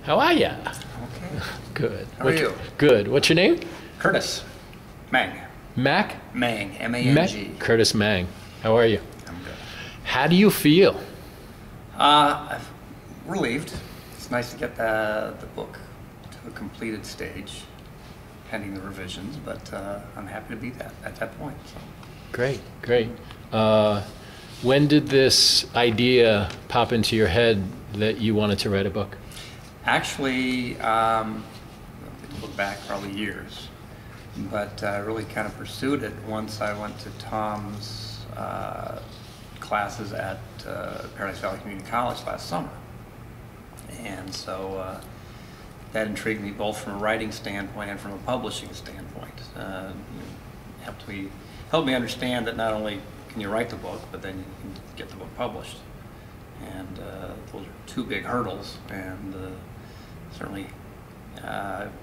How are ya? Okay. Good. How are you? Good. What's your name? Curtis. Mang. Mac? Mang. M-A-N-G. Curtis Mang. How are you? I'm good. How do you feel? I'm relieved. It's nice to get the book to a completed stage, pending the revisions, but I'm happy to be at that point. So. Great, great. When did this idea pop into your head that you wanted to write a book? Actually, look back probably years, but I really kind of pursued it once I went to Tom's classes at Paradise Valley Community College last summer. And so that intrigued me both from a writing standpoint and from a publishing standpoint. Helped me understand that not only can you write the book, but then you can get the book published. And those are two big hurdles, and certainly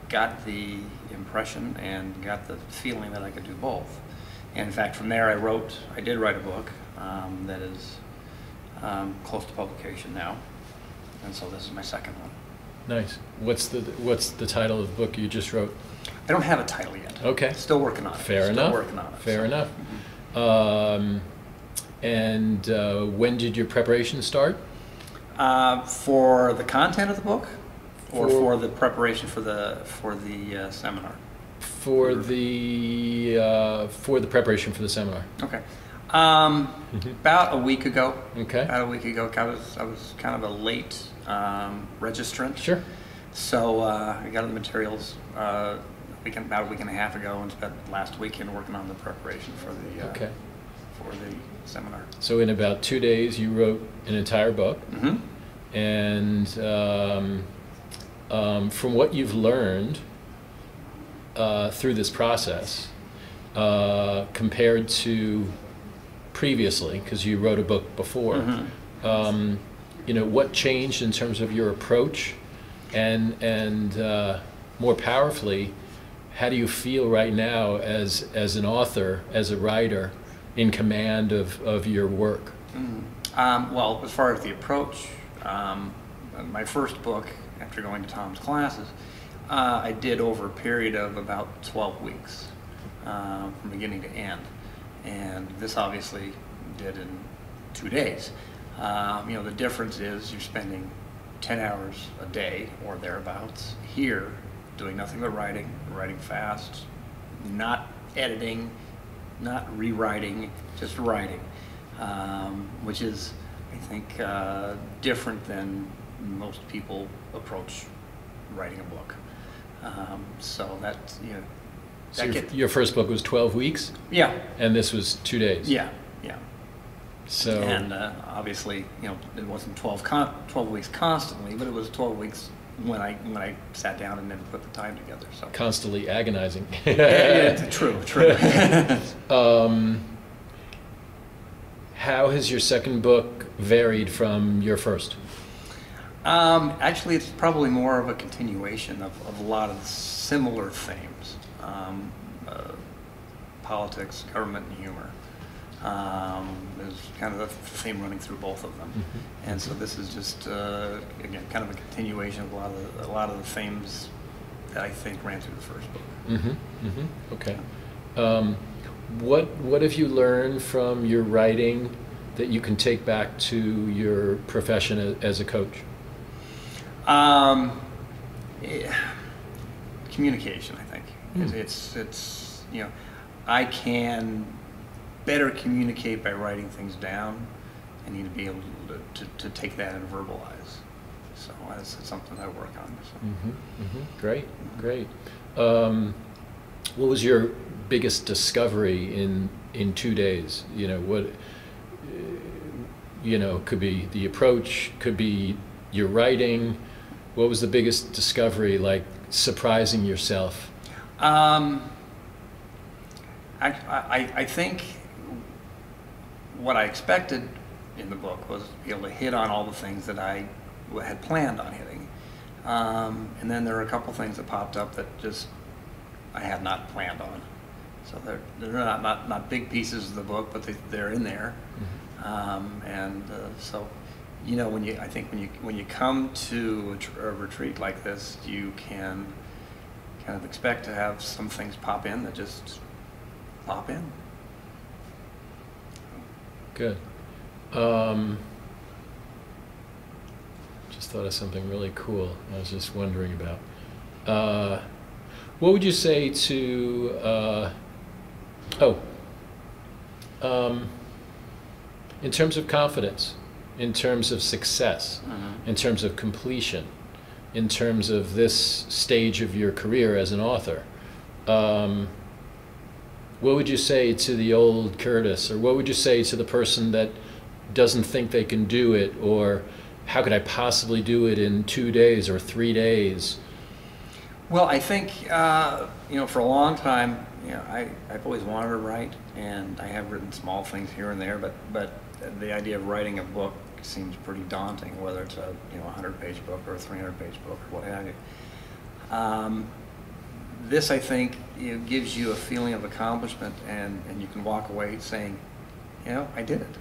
got the impression and got the feeling that I could do both. And in fact, from there I did write a book that is close to publication now, and so this is my second one. Nice. What's the title of the book you just wrote? I don't have a title yet. Okay. Still working on it. Fair enough. Still working on it. Fair so. enough. Mm-hmm. And when did your preparation start? For the content of the book, or for the preparation for the seminar? For the preparation for the seminar. Okay. About a week ago. Okay. About a week ago, I was kind of a late registrant. Sure. So I got the materials about a week and a half ago, and spent last weekend working on the preparation for the seminar. So in about 2 days, you wrote an entire book. Mm-hmm. And from what you've learned through this process, compared to previously, because you wrote a book before, mm-hmm. What changed in terms of your approach, and more powerfully, how do you feel right now as an author, as a writer, in command of your work? Mm-hmm. Well, as far as the approach, my first book, after going to Tom's classes, I did over a period of about 12 weeks, from beginning to end. And this obviously did in 2 days. The difference is you're spending 10 hours a day or thereabouts here doing nothing but writing fast, not editing, not rewriting, just writing, which is, I think, different than most people approach writing a book. So that, So your first book was 12 weeks? Yeah. And this was 2 days? Yeah. So. And obviously, it wasn't 12 weeks constantly, but it was 12 weeks when I sat down and then put the time together. So. Constantly agonizing. Yeah, true. How has your second book varied from your first? Actually, it's probably more of a continuation of a lot of similar themes. Politics, government, and humor. There's kind of the theme running through both of them. Mm-hmm. And so this is just, again, kind of a continuation of a lot of the themes that I think ran through the first book. Mm-hmm. Mm-hmm. Okay. What have you learned from your writing that you can take back to your profession as a coach? Communication, I think. It's I can better communicate by writing things down. I need to be able to take that and verbalize. So that's something I work on. So. Mm-hmm. Mm-hmm. Great. What was your biggest discovery in 2 days? Could be the approach, could be your writing. What was the biggest discovery, like surprising yourself? I think what I expected in the book was to be able to hit on all the things that I had planned on hitting. And then there were a couple things that popped up that just I had not planned on. So they're not big pieces of the book, but they're in there. Mm-hmm. So you know, I think when you come to a retreat like this, you can kind of expect to have some things pop in that just pop in. Good. Just thought of something really cool I was just wondering about. What would you say to, in terms of confidence, in terms of success, in terms of completion, in terms of this stage of your career as an author, what would you say to the old Curtis, or what would you say to the person that doesn't think they can do it, or how could I possibly do it in 2 days or 3 days? Well, I think, you know, for a long time, you know, I've always wanted to write, and I have written small things here and there, but the idea of writing a book seems pretty daunting, whether it's a, you know, 100-page book or a 300-page book or what have you. This, I think, you know, gives you a feeling of accomplishment, and you can walk away saying, you know, I did it.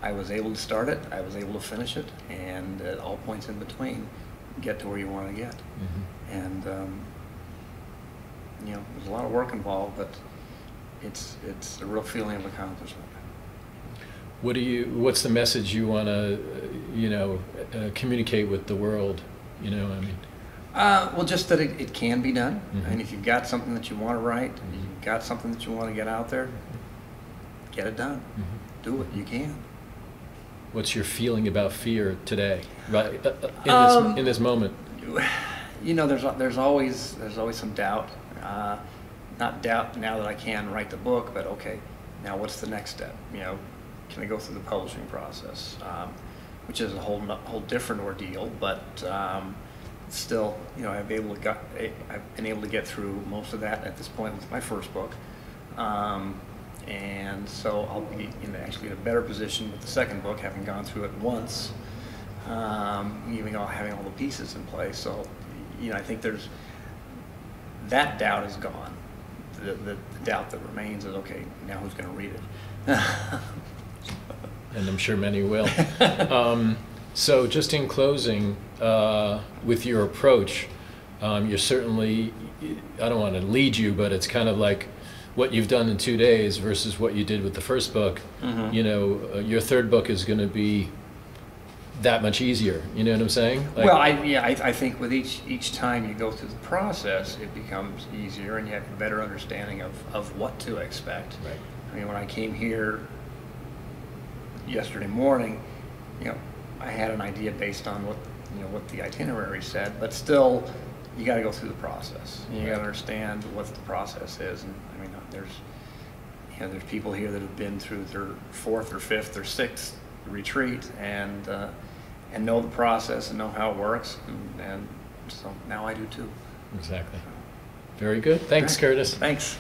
I was able to start it, I was able to finish it, and at all points in between, get to where you want to get. And you know, there's a lot of work involved, but it's a real feeling of accomplishment. What's the message you want to, you know, communicate with the world? You know, I mean. Well, just that it can be done. And if you've got something that you want to write, you've got something that you want to get out there, get it done. Do it. You can. What's your feeling about fear today, right? In this moment. You know, there's always some doubt. Not doubt now that I can write the book, but okay, now what's the next step? You know, can I go through the publishing process, which is a whole different ordeal, but still, you know, I've been able to get through most of that at this point with my first book, and so I'll be actually in a better position with the second book, having gone through it once, having all the pieces in place. So, you know, I think that doubt is gone. The doubt that remains is, okay, now who's going to read it? And I'm sure many will. So just in closing, with your approach, you're certainly, I don't want to lead you, but it's kind of like what you've done in 2 days versus what you did with the first book. You know, your third book is going to be that much easier. You know what I'm saying? Like, well, I think with each time you go through the process, it becomes easier, and you have a better understanding of what to expect. Right. I mean, when I came here yesterday morning, you know, I had an idea based on what the itinerary said, but still, you got to go through the process. You got to understand what the process is, and I mean, there's people here that have been through their 4th or 5th or 6th retreat and know the process and know how it works, and so now I do too. Exactly. Very good. Thanks, Curtis. Thanks.